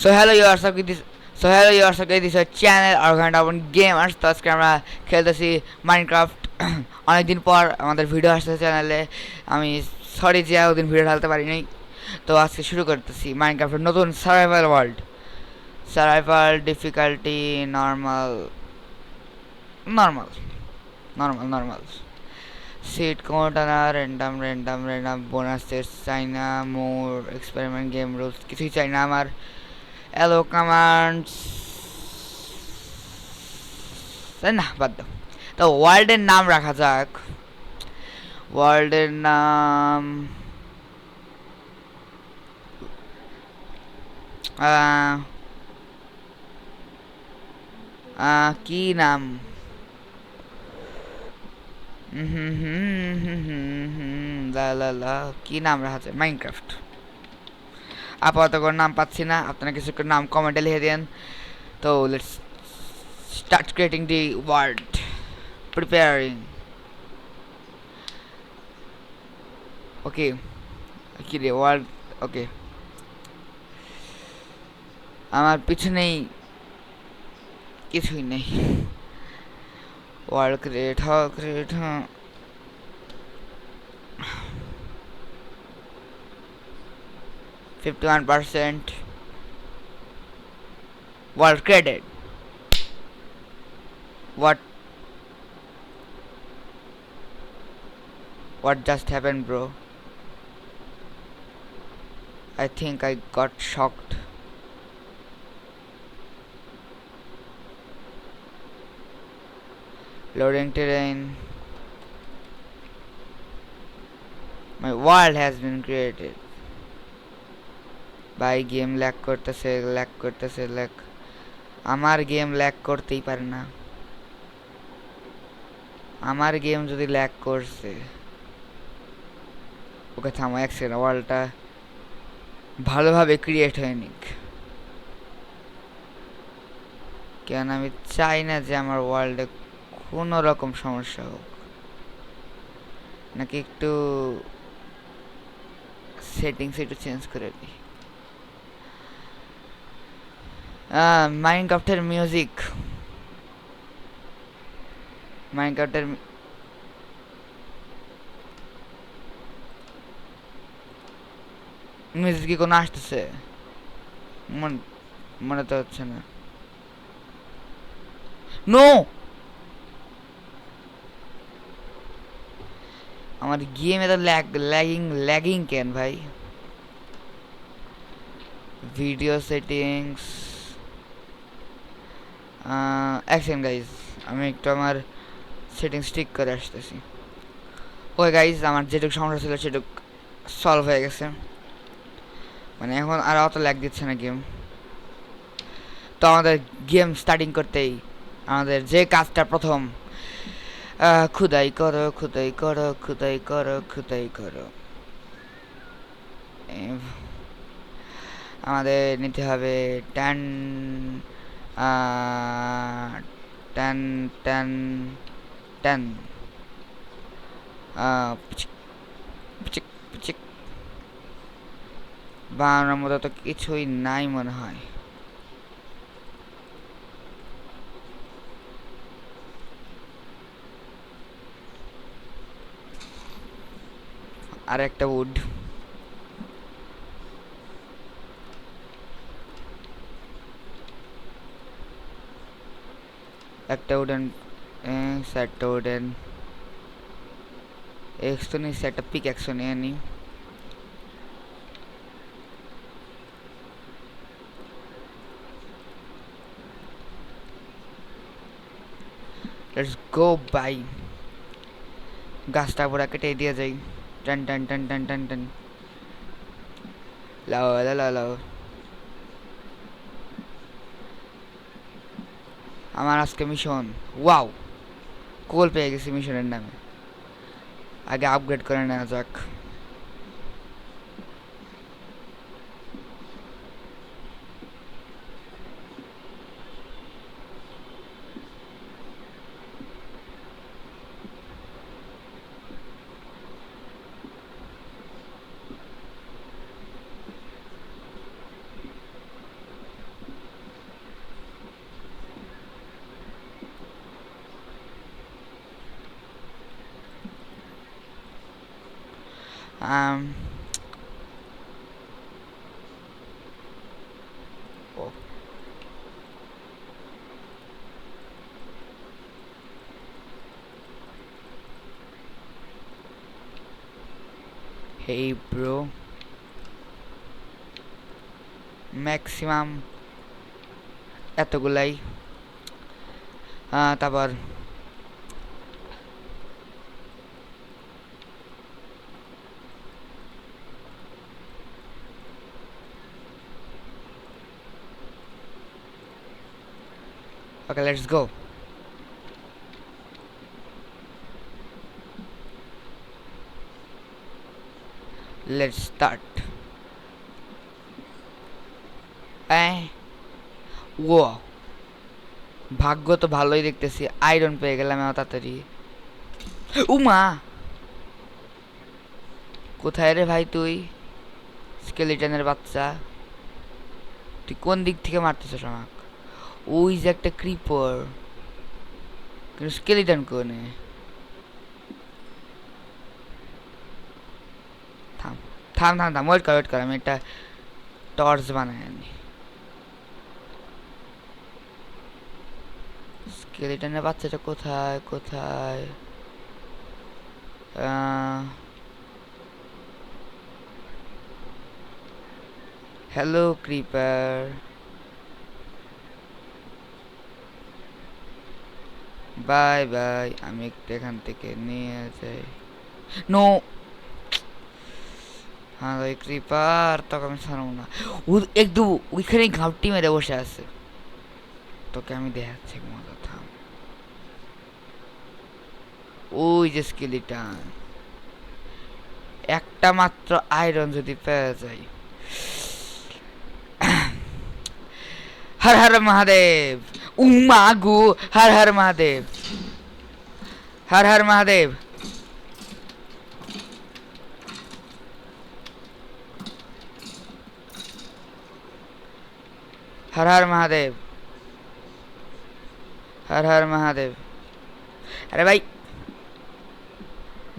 So hello, you are this is channel Argand Urban Gamers. তো আজকে আমরা খেলতেছি মাইনক্রাফট। অনেকদিন পর আমাদের ভিডিও আসছে চ্যানেলে। আমি সরি যে ওদিন ভিডিও ঢালতে পারিনি। তো আজকে শুরু করতেছি মাইনক্রাফটের নতুন survival world. Survival difficulty normal normal normal normal seed কোটানা র্যান্ডাম বোনাস টেস্ট চাই না, মোর এক্সপেরিমেন্ট গেম রুলস কিছুই চাই না আমার। হ্যালো কমান্ডস না বাদ দাও। তো ওয়ার্ল্ডের নাম রাখা যাক। ওয়ার্ল্ডের নাম আহ, কি নাম? লা লা লা কি নাম রাখা যায়? মাইনক্রাফট। আপাতত কোনো নাম পাচ্ছি না, আপনারা কিছু একটা নাম কমেন্টে লিখে দেন। তো let's start creating the world, preparing. Okay, কি রে ওয়ার্ল্ড? ওকে, আমার পিছনেই কিছুই নেই। World create 51%. World credit. What what just happened, bro? I think I got shocked. Loading terrain. My world has been created. ভাই গেম ল্যাগ করতেছে lag. আমার game lag করতেই পারে না। আমার গেম যদি ল্যাগ করছে, ওকে থামো এক সেকেন্ড, ওয়ার্ল্ডটা ভালোভাবে ক্রিয়েট হয়নি। কেন আমি চাই না যে আমার ওয়ার্ল্ডে কোনো রকম সমস্যা হোক। নাকি একটু সেটিংস একটু চেঞ্জ করে দিই। মাইনক্রাফটের মিউজিক, মাইনক্রাফটের মিউজিক কি কোনো আসতেছে? মনে তো হচ্ছে না। নো, আমার গেম এত ল্যাগিং কেন ভাই? ভিডিও সেটিংস, এক সেকেন্ড গাইজ, আমি একটু আমার সেটিংস ঠিক করে আসতেছি। ওকে গাইজ, আমার যেটুকু সমস্যা ছিল সেটুকু সলভ হয়ে গেছে। মানে এখন আর অত ল্যাগ দিচ্ছে না গেম। তো আমাদের গেম স্টার্টিং করতেই আমাদের যে কাজটা প্রথম, খুদাই করো খুদাই করো খুদাই করো খুদাই করো। আমাদের নিতে হবে টান টান টান টান বানানোর মতো তো কিছুই নাই মনে হয়। আর একটা উড, একটা উডেন, চারটা উডেন এক্স তো নিচ্ছি, একটা পিক একশো নিয়ে নিই। Let's go bye. গাছটা পুরা কেটে দিয়ে যাই। টান টান টান টান টান টান, লাও লাও লাও লাও। আমার আজকে মিশন, ওয়াও, কোল পেয়ে গেছি মিশনের নামে। আগে আপগ্রেড করে নেওয়া যাক। Oh. Hey bro, ম্যাক্সিমাম এতগুলাই। তারপর okay, let's go. Let's start. ও ভাগ্য তো ভালোই দেখতেছি, আয়রন পেয়ে গেলাম এত তাড়াতাড়ি। উমা, কোথায় রে ভাই তুই, স্কেলিটনের বাচ্চা? তুই কোন দিক থেকে মারতেছিস আমাকে? ওই যে একটা ক্রিপার, কিন্তু স্কেলিটন কোনে? থাম থাম থাম থাম, ওয়েট কর, আমি একটা টর্চ বানাই আনি। স্কেলিটনের বাচ্চাটা কোথায় কোথায়? Hello creeper, bye bye. আমি একটু এখান থেকে নিয়ে যাই। নো, হ্যাঁ ভাই ক্রিপার, তোকে আমি ছাড়বো না। ও একদম ওইখানে ঘাপটি মেরে বসে আছে, তোকে আমি দেখাচ্ছি মজা, থাম। ওই যে স্কেলিটন, একটা মাত্র আয়রন যদি পেয়ে যাই। হর হর মহাদেব। উমা গু, হর হর মহাদেব, হর হর মহাদেব। হর হর মহাদেব, হর হর মহাদেব। আরে ভাই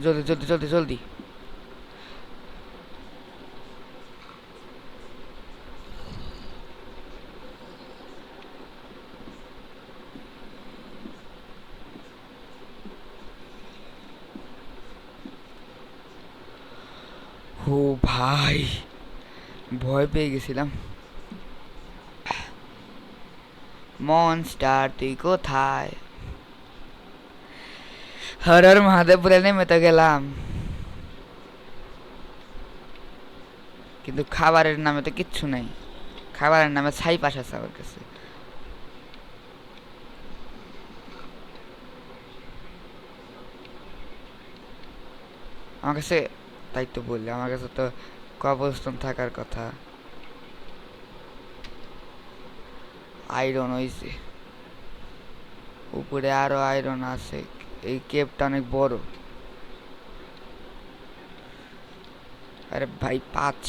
জলদি জলদি জলদি জলদি। ও ভাই, ভয় পেয়ে গেছিলাম। মনস্টার তুই কোথায়? হর হর মহাদেব বলে নেমে তো গেলাম, কিন্তু খাবারের নামে তো কিচ্ছু নাই। খাবারের নামে ছাই পাশ আছে আমার কাছে। আমার কাছে, তাই তো বললে, আমার কাছে তো কবরস্থান থাকার কথা। আয়রন হয়েছে, উপরে আরো আয়রন আছে। এই কেপটা অনেক বড়। আরে ভাই পাঁচ,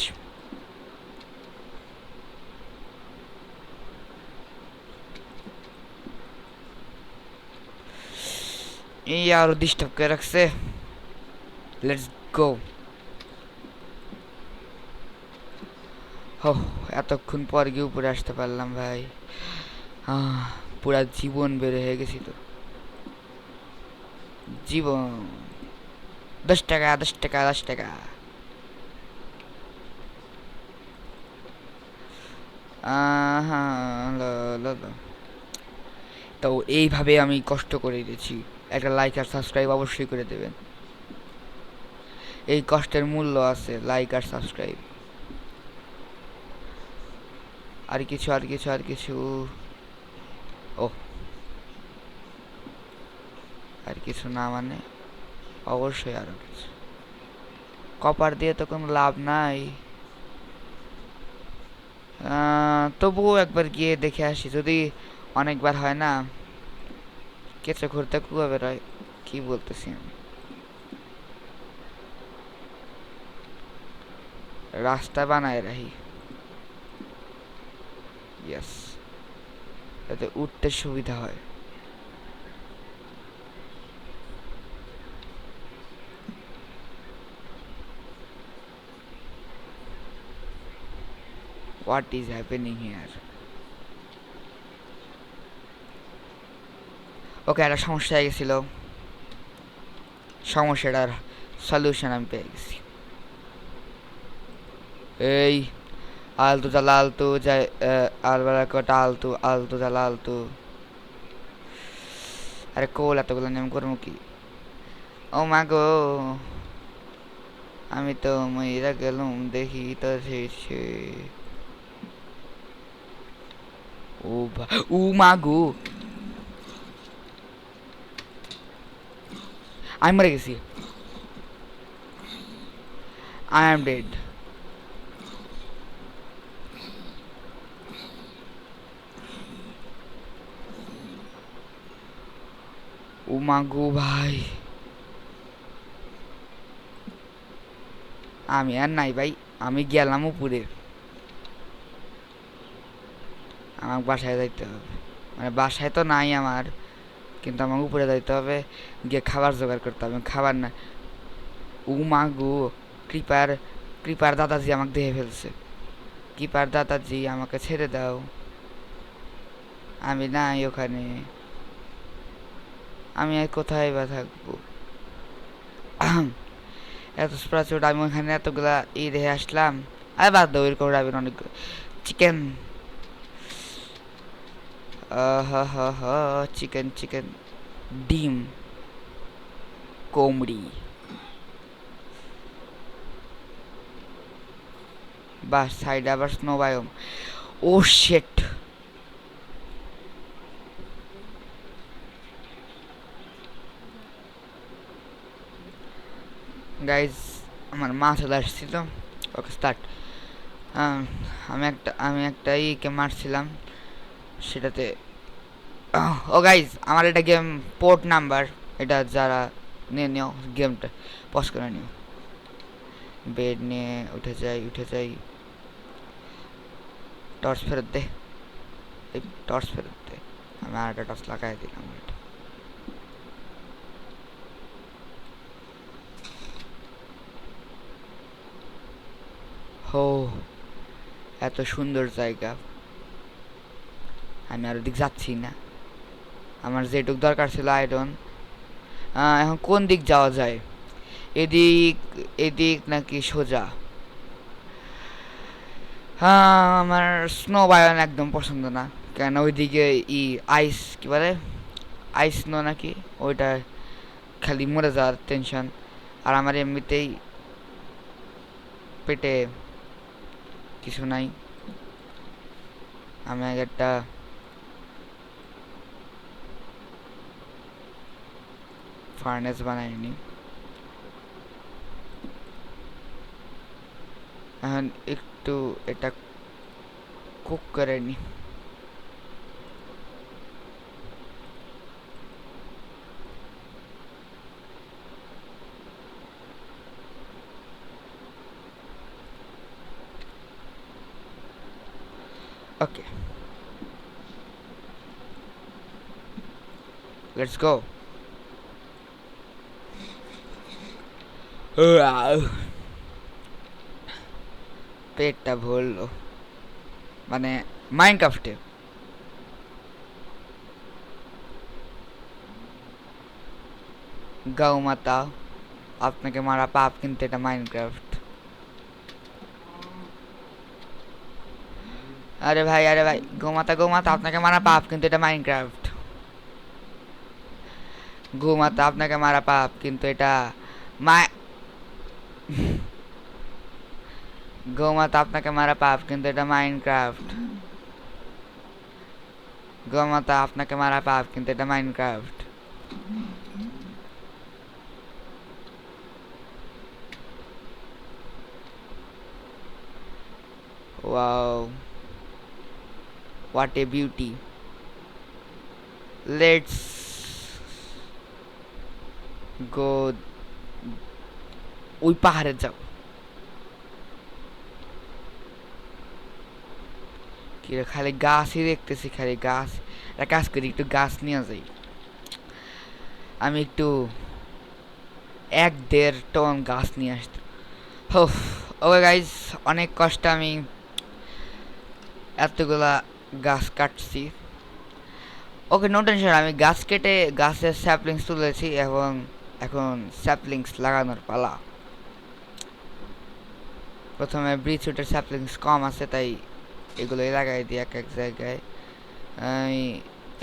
এই আরো ডিস্টার্ব করে রাখছে। Let's go. হো, এতক্ষণ পর গিয়ে উপরে আসতে পারলাম ভাই। পুরা জীবন বের হয়ে গেছি তো। জীবন 10 টাকা 10 টাকা 10 টাকা। তো এইভাবে আমি কষ্ট করে দিয়েছি। একটা লাইক আর সাবস্ক্রাইব অবশ্যই করে দেবেন। এই কষ্টের মূল্য আছে, লাইক আর সাবস্ক্রাইব। আর কিছু আর কিছু আর কিছু, ও আর কিছু না মানে অবশ্যই আরো কিছু। কপার দিয়ে তো কোনো লাভ নাই। তবুও একবার গিয়ে দেখে আসি, যদি অনেকবার হয় না, কেঁচো ঘুরতে কুয়া বেরোয়। কি বলতেছি আমি, রাস্তা বানায় রাখি। ইয়েস, যাতে উঠতে সুবিধা হয়। What is happening here? Okay, একটা সমস্যা হয়ে গেছিল, সমস্যাটার সলিউশন আমি পেয়ে গেছি। এই আলতু জ্বালা আলতু যাই, আলবেলা কটা আলতু আলতু জ্বালা আলতু। আরে কোল এতগুলো নিয়ম করবো কি? ও মা গো, আমি তো মইরা গেলুম দেখি তো শেষে। ও মা গো, আমি মরে গেছি। I am dead. ও মা গো ভাই, আমি আর নাই ভাই, আমি গেলাম উপরে। আমার বাসায় যাইতে হবে, মানে বাসায় তো নাই আমার, কিন্তু আমাকে উপরে যাইতে হবে, গিয়ে খাবার জোগাড় করতে হবে। খাবার না, ও মা গো, কৃপার কৃপার দাদাজি আমাকে দেখে ফেলছে। কৃপার দাদাজি আমাকে ছেড়ে দাও, আমি নাই ওখানে, আমি আর কোথায় বা থাকবো? এত স্প্রাচুট, আমি ওখানে এতগুলা রেখে আসলাম। আর বাদ দাও, এরকম রাখবেন অনেক চিকেন। চিকেন চিকেন, ডিম, কোমড়ি, বাস সাইডে আবার স্নো বায়োম। ও শেট, গাইজ আমার মা চলে আসছিল। Okay start. আমি একটা ইকে মারছিলাম সেটাতে। ও গাইজ, আমার এটা গেম পোর্ট নাম্বার, এটা যারা নিয়ে নিও গেমটা পজ করে নিও। বেড নিয়ে উঠে যাই উঠে যাই। টর্চ ফেরত দে, এই টর্চ ফেরত দে। আমি আর একটা টর্চ লাগাই দিলাম। হো, এত সুন্দর জায়গা, আমি আর ওদিক যাচ্ছি না। আমার যেটুক দরকার ছিল আয়রন। এখন কোন দিক যাওয়া যায়? এদিক, এদিক নাকি সোজা? হ্যাঁ, আমার স্নো বায়ন একদম পছন্দ না, কেন ওইদিকে আইস কি বলে, আইস স্নো নাকি, ওইটা খালি মরে যাওয়ার টেনশন। আর আমার এমনিতেই পেটে কিছু নাই, আমি আগে একটা ফার্নেস বানাইনি। এখন একটু এটা কুক করে নি। ওকে, লেটস গো। পেটটা ভরলো, মানে মাইনক্রাফটে। গাও মাতা, আপনাকে মারা পাপ, কিন্তু এটা মাইনক্রাফট। আরে ভাই, গোমাতা গোমাতা, আপনাকে মারা পাপ, কিন্তু এটা মাইনক্রাফট। গোমাতা, আপনাকে মারা পাপ, কিন্তু এটা মাই গোমাতা, আপনাকে মারা পাপ, কিন্তু এটা মাইনক্রাফট। গোমাতা, আপনাকে মারা পাপ, কিন্তু এটা Minecraft. Wow, what a beauty. Let's go, ওই পাহাড়ে যাও। কি রে, খালি গাছই দেখতেছি, খালি গাছ। একটা কাজ করি, একটু গাছ নিয়ে যাই। আমি একটু 1-1.5 টন গাছ নিয়ে আসতে। ওকে গাইজ, অনেক কষ্ট আমি এতগুলা গাছ কাটছি। ওকে, নো টেনশন, আমি গাছ কেটে গাছের স্যাপলিংস তুলেছি এবং এখন স্যাপলিংস লাগানোর পালা। প্রথমে ব্রিজ রুটের স্যাপলিংস কম আছে, তাই এগুলোই লাগাই দিই এক এক জায়গায়।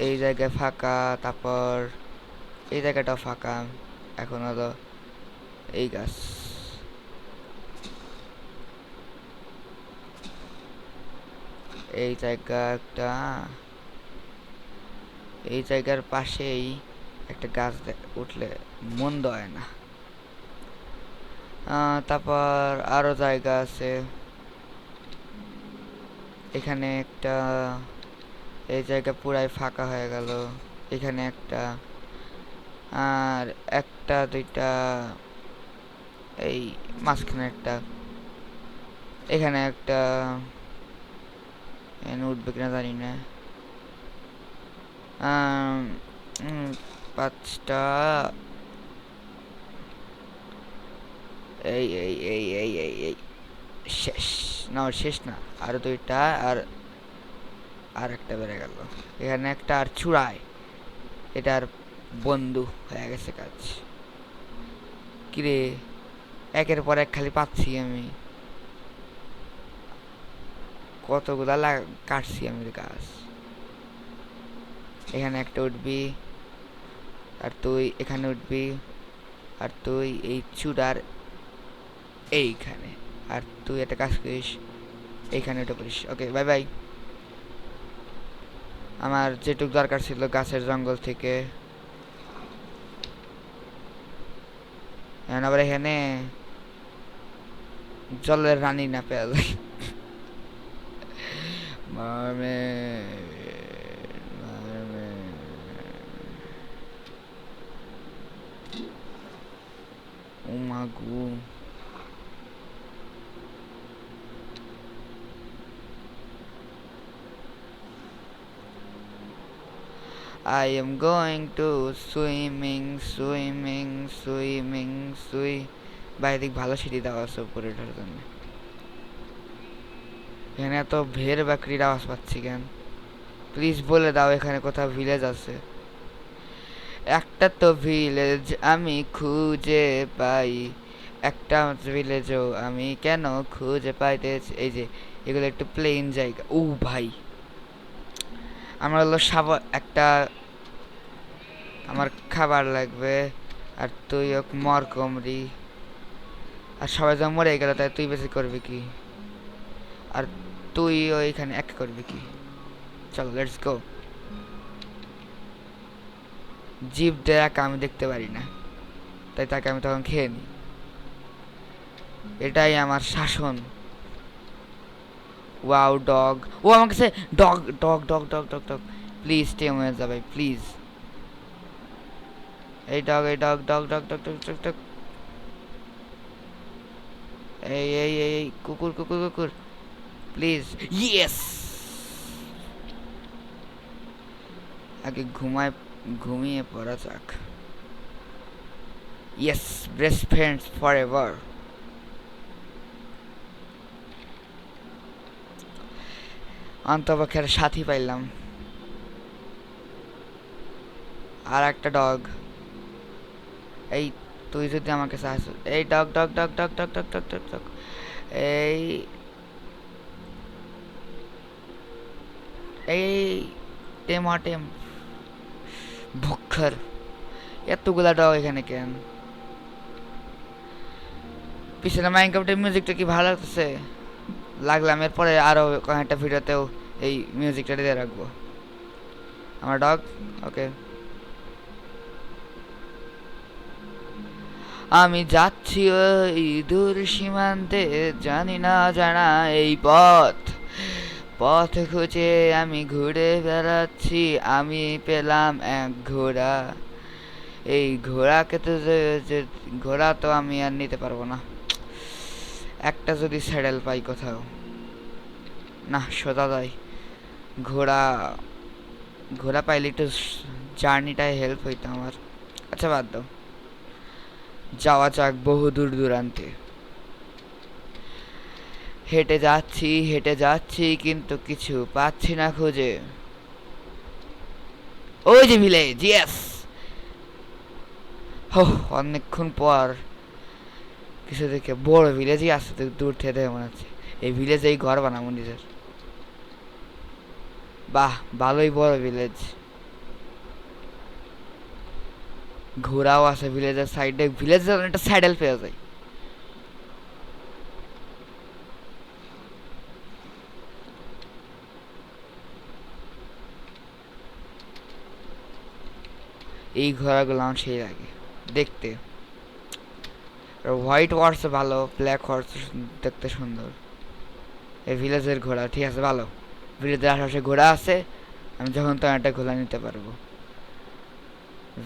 এই জায়গায় ফাঁকা, তারপর এই জায়গাটাও ফাঁকা। এখন হলো এই গাছ, এই জায়গা একটা, এই জায়গার পাশেই একটা গাছ উঠলে মন্দ হয় না। তারপর আরো জায়গা আছে, এখানে একটা, এই জায়গা পুরাই ফাঁকা হয়ে গেল। এখানে একটা, আর একটা দুইটা, এই মাঝখানে একটা, এখানে একটা, এখানে উঠবে কিনা জানি না। পাঁচটা, এই এই এই এই এই এই শেষ না, শেষ না, আর দুইটা, আর একটা বেড়ে গেল। এখানে একটা আর চূড়ায়, এটার বন্ধু হয়ে গেছে কাজ। কিরে, একের পর এক খালি পাচ্ছি আমি, কতগুলা কাটছি আমি গাছ। এখানে একটা উঠবি, আর তুই এখানে উঠবি, আর তুই এই চূড়ার এইখানে, আর তুই একটা কাজ করিস, এইখানে উঠে পড়িস। ওকে, বাই বাই। আমার যেটুক দরকার ছিল গাছের জঙ্গল থেকে, আবার এখানে জলের রানী না পেয়ে যায়। উমাগু, I am going to swimming. বাইরে ভালো সিঁড়ি দেওয়া আছে উপরে ওঠার জন্য। এখানে এত ভের বাকরির আওয়াজ পাচ্ছি কেন? প্লিজ বলে দাও এখানে কোথাও ভিলেজ আছে। একটা তো ভিলেজ আমি খুঁজে পাই, একটা ভিলেজও আমি কেন খুঁজে পাইতে। এই যে এগুলো একটু প্লেন জায়গা। ও ভাই, আমার হলো একটা, আমার খাবার লাগবে, আর তুই মর কমরি, আর সবাই যা মরে গেল তাই তুই বেশি করবি কি, আর তুই ওইখানে এক করবি কি। চলো লেটস গো। জীব দেয়াকে আমি দেখতে পারি না, তাই তাকে আমি তখন খেয়ে নিই, এটাই আমার শাসন। ওয়াও ডগ, ও আমার কাছে dog dog dog dog dog dog, please stay হয়ে যাবে প্লিজ। এই ডগ, এই dog dog dog dog dog dog dog, এই এই এই কুকুর কুকুর কুকুর, প্লিজ। ইয়েস, আগে ঘুমিয়ে পড়া যাক। Yes, best friends forever. অন্তপক্ষে সাথী পাইলাম। আর একটা ডগ, এই তুই যদি আমাকে সাহায্য, এই dog dog dog dog dog dog dog dog dog, এই এই টেম ভুক্ষর, এতগুলা ডগ এখানে কেন? পিছনে মাইনক্রাফটের মিউজিকটা কি ভালো লাগতেছে? লাগলাম, এরপরে আরো কয়েকটা ভিডিওতেও এই মিউজিকটা দিয়ে রাখবো। আমার ডগ, ওকে। আমি যাচ্ছি ওই দূর সীমান্তে, জানি না জানা এই পথ খুঁজে আমি ঘুরে বেড়াচ্ছি। আমি পেলাম এক ঘোড়া, এই ঘোড়াকে তো ঘোড়া তো আমি আর নিতে পারবো না। একটা যদি স্যাডেল পাই কোথাও, না সোজা যাই। ঘোড়া পাইলে একটু জার্নিটায় হেল্প হইতো আমার। আচ্ছা বাদ দাও, যাওয়া যাক বহু দূর দূরান্তে। হেঁটে যাচ্ছি কিন্তু কিছু পাচ্ছি না খুঁজে। ওই যে ভিলেজ, ইয়েস। হো, অনেকক্ষণ পর কিছু দেখে বড় ভিলেজই আসছে, তো দূর থেকে দেখে মনে হচ্ছে এই ভিলেজেই ঘর বানাবো নিজের। বাহ, ভালোই বড় ভিলেজ। ঘোড়াও আছে ভিলেজের সাইডে, ভিলেজের একটা স্যাডেল পেয়ে যায়। এই ঘোড়াগুলো আমার সেই লাগে দেখতে। হোয়াইট হর্স ভালো, ব্ল্যাক হর্স দেখতে সুন্দর। এই ভিলেজের ঘোড়া ঠিক আছে, ভালো। ভিলেজের আশেপাশে ঘোড়া আছে, আমি যখন তো একটা ঘোড়া নিতে পারবো।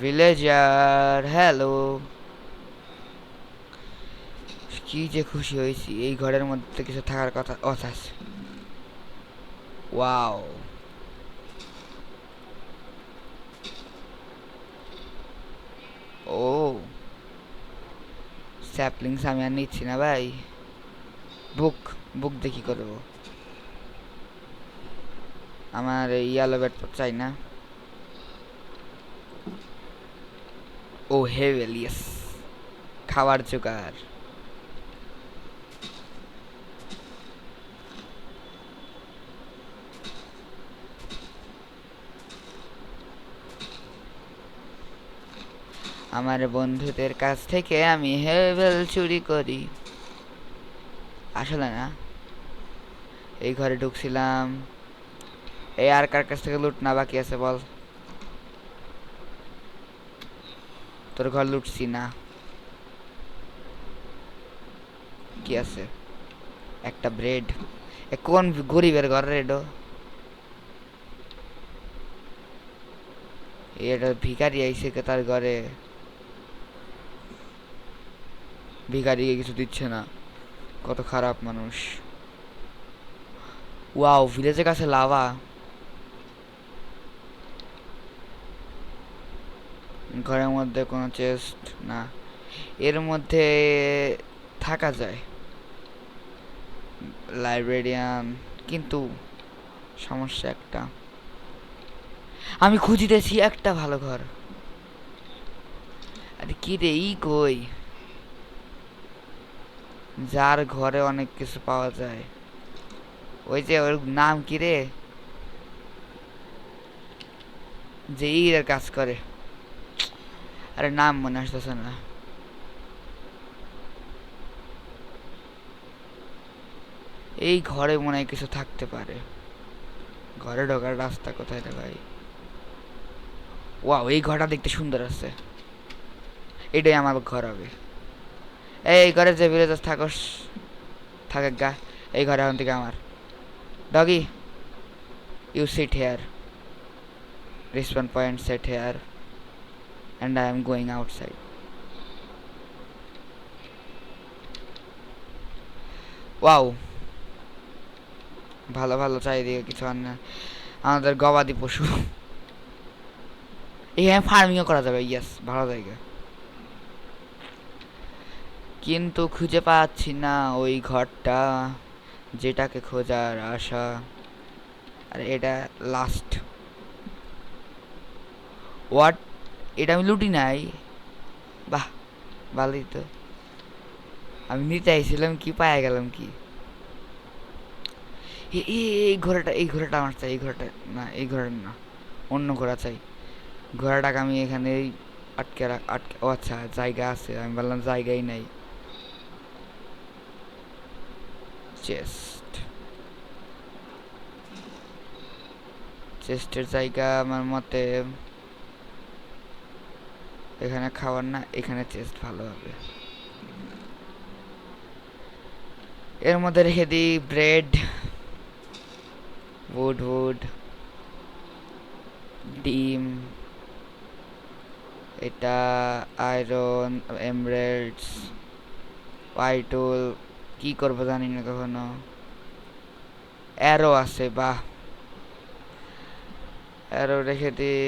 ভিলেজার হ্যালো, কি যে খুশি হয়েছি। এই ঘরের মধ্যে কিছু থাকার কথা আছে। ওয়াও, ও স্যাপলিংস আমি আর নিচ্ছি না ভাই। বুক, বুক দেখি করবো, আমার ইয়ালো ব্যাট চাই না। ও হেভেল, ইয়েস, খাবার জোগাড়। আমার বন্ধুদের কাছ থেকে আমি হেভেল চুরি করি। আসলে না, এই ঘরে ঢুকছিলাম। এই আর কার কাছ থেকে লুট না বাকি আছে বল? তোর ঘর লুটছি না। কি আছে? একটা ব্রেড। এ কোন গরিবের ঘর রে এডো? এটা ভিখারি আইছে কে তার ঘরে? ভিখারিকে কিছু দিচ্ছে না, কত খারাপ মানুষ। ওয়াও, ভিলেজের কাছে লাভা। ঘরের মধ্যে কোনো চেস্ট না, এর মধ্যে থাকা যায় লাইব্রেরিয়ান, কিন্তু সমস্যা একটা, আমি খুঁজিতেছি একটা ভালো ঘর। আরে কি রে, ই কই? যার ঘরে অনেক কিছু পাওয়া যায়, ওই যে ওর নাম কি রে, যে এর কাজ করে, আরে নাম মনে আসতেছে না। এই ঘরে মনে হয় কিছু থাকতে পারে। ঘরে ঢোকার রাস্তা কোথায় রে ভাই? ওয়াও, এই ঘরটা দেখতে সুন্দর আছে, এটাই আমার ঘর হবে। এই ঘরে যে ভিলেজার থাকস থাকে গা, এই ঘরে এখন থেকে আমার। Doggy, you sit here, respawn point set here, and I am going outside. Wow, ভালো ভালো চারিদিকে কিছু আর না, আমাদের গবাদি পশু। এখানে ফার্মিংও করা যাবে, ইয়েস, ভালো জায়গা। কিন্তু খুঁজে পাচ্ছি না ওই ঘরটা যেটাকে খোঁজার আশা। আর এটা লাস্ট। হোয়াট? এটা আমি লুটি নাই? বাহ, ভালোই তো। আমি নিতে আইছিলাম কি, পায়ে গেলাম কি? এই ঘোড়াটা, এই ঘোড়াটা আমার চাই। এই ঘোড়াটা না, এই ঘোড়াটা না, অন্য ঘোড়া চাই। ঘোড়াটাকে আমি এখানেই আটকে, ও আচ্ছা জায়গা আছে, আমি বললাম জায়গাই নাই। চেস্ট, চেস্টের জায়গা আমার মতে এখানে খাবার না, এখানে চেস্ট ভালো হবে। এর মধ্যে রেখে দিই ব্রেড, উড, ডিম, এটা আয়রন, এমরাল্ডস, হোয়াইট, কি করবো জানি না কখনো। অ্যারো আছে, বাহ, অ্যারো রেখে দিই।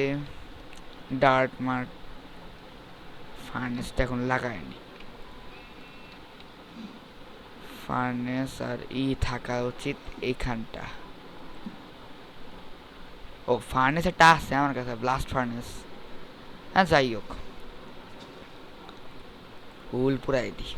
ডার্ট মার্ক, ফার্নেসটা এখন লাগায়নি। ফার্নেস আর থাকা উচিত এইখানটা। ও ফার্নেস একটা আছে আমার কাছে, ব্লাস্ট ফার্নেস। হ্যাঁ যাই হোক, ফুল পুরাই দিই।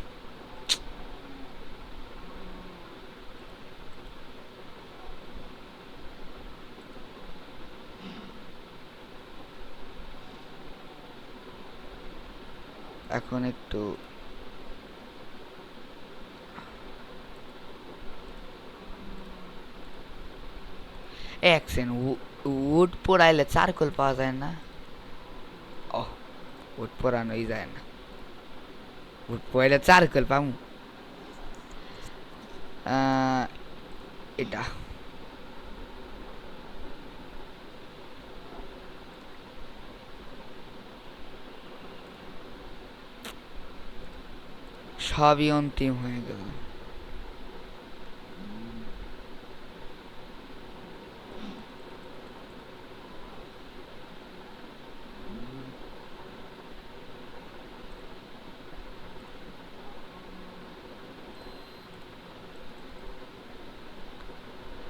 এখন একটু এক সেকেন্ড, উড পোড়াইলে চারকোল পাওয়া যায় না? ও উড পোড়ানোই যায় না, উড পোড়াইলে চারকোল পামু। এটা সবই অন্তিম হয়ে গেল।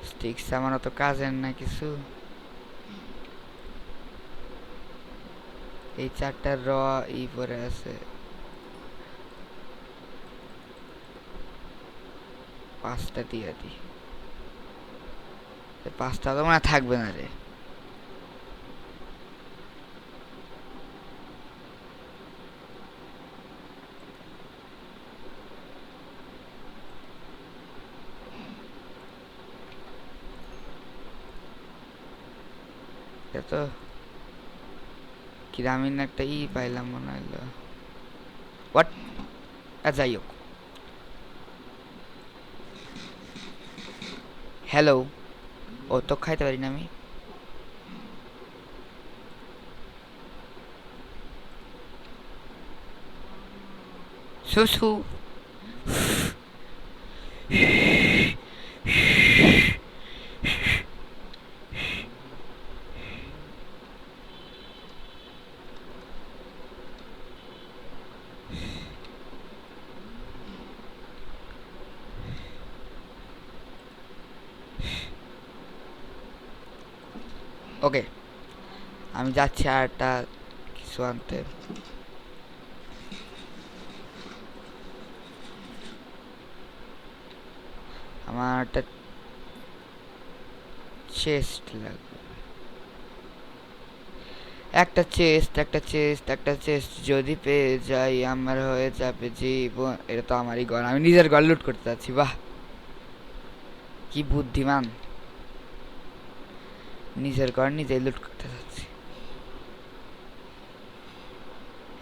স্টিক্স আমার অত কাজের না কিছু। এই চারটা পরে আছে, 5টা দিয়ে দিই। 5টা তো মনে থাকবে না রে। তো কিরামিন একটা পাইলাম মনে হইলো। হোয়াট, যাই হোক। হ্যালো, ও তো খাইতে পারি না আমি। সুসু ওকে, আমি যাচ্ছি আর একটা কিছু আনতে। আমার একটা চেস্ট লাগবে, একটা চেস্ট যদি পেয়ে যাই আমার হয়ে যাবে জীবন। এটা তো আমারই ঘর, আমি নিজের ঘর লুট করতে যাচ্ছি। বাহ, কি বুদ্ধিমান, নিজের ঘর নিজেই লুট করতে যাচ্ছি।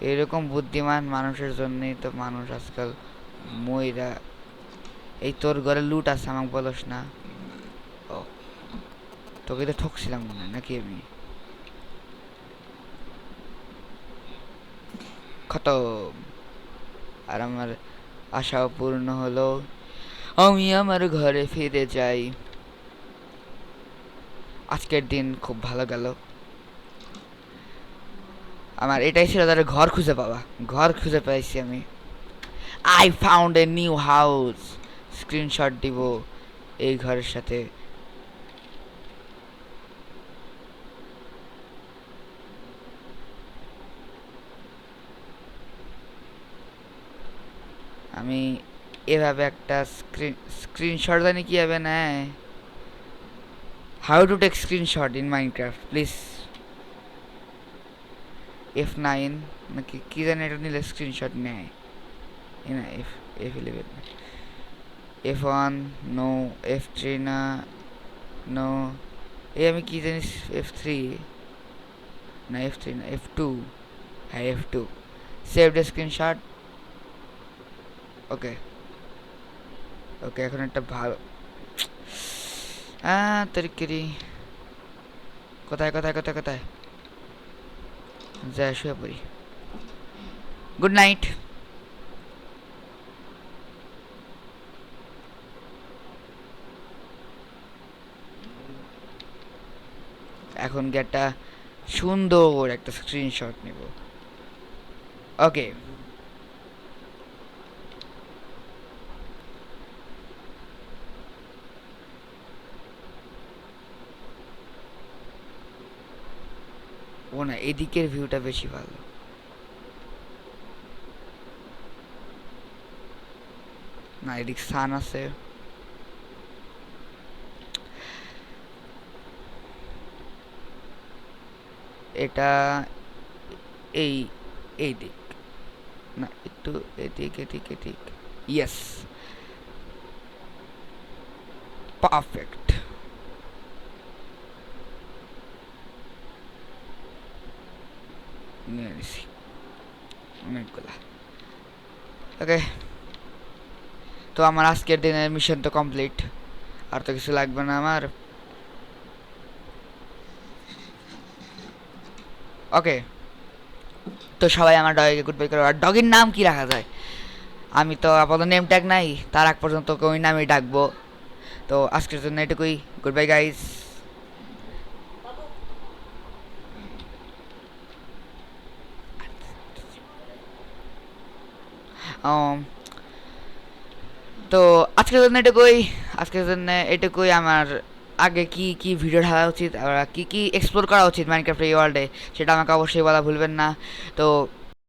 এরকম বুদ্ধিমান মানুষের জন্যই তো মানুষ আজকাল ময়রা। এই তোর ঘরে লুট আছে, আমাকে বলস না? ও, তোকে তো ঠকছিলাম মনে হয় নাকি আমি? খতম। আর আমার আশাও পূর্ণ হলো, আমি আমার ঘরে ফিরে যাই। আজকের দিন খুব ভালো গেল আমার। এটাই ছিল তাদের ঘর খুঁজে পাওয়া, ঘর খুঁজে পাইছি আমি। I found a new house. Screenshot দিব এই ঘরের সাথে। আমি এভাবে একটা স্ক্রিনশট জানি কিভাবে নেয়। How to take screenshot in Minecraft please. F9 নাকি কি জানি এটা নিলে স্ক্রিনশট নেয় না। F11, F1 নো, F3 না, নো। আমি কি জানি, F3 না, F3 না, F2। হ্যাঁ F2। Save the screenshot. Okay okay, এখন একটা ভালো তরিকেরি। কোথায় কোথায় কোথায় কোথায় যা শুয়ে পড়ি। Good night. এখন কি একটা সুন্দর একটা স্ক্রিনশট নিব। ওকে, ও না, এদিকের ভিউটা বেশি ভালো। না, এদিক সান আছে। এটা এই এই দিক না, একটু এদিক এদিক এদিক। Yes, perfect. নিয়ে নিছি অনেকগুলা। ওকে, তো আমার আজকের দিনের মিশন তো কমপ্লিট, আর তো কিছু লাগবে না আমার। ওকে, তো সবাই আমার ডগকে গুড বাই করো। আর ডগের নাম কি রাখা যায়? আমি তো আপাতত নেম ট্যাগ নাই, তার আগ পর্যন্ত ওই নামই ডাকবো। তো আজকের জন্য এটুকুই, গুড বাই গাইস। তো আজকের জন্য এটুকুই আমার। আগে কি কি ভিডিও ঢালা উচিত আর কি কি এক্সপ্লোর করা উচিত মাইনক্রাফ্ট এই ওয়ার্ল্ডে, সেটা আমাকে অবশ্যই বলা ভুলবেন না। তো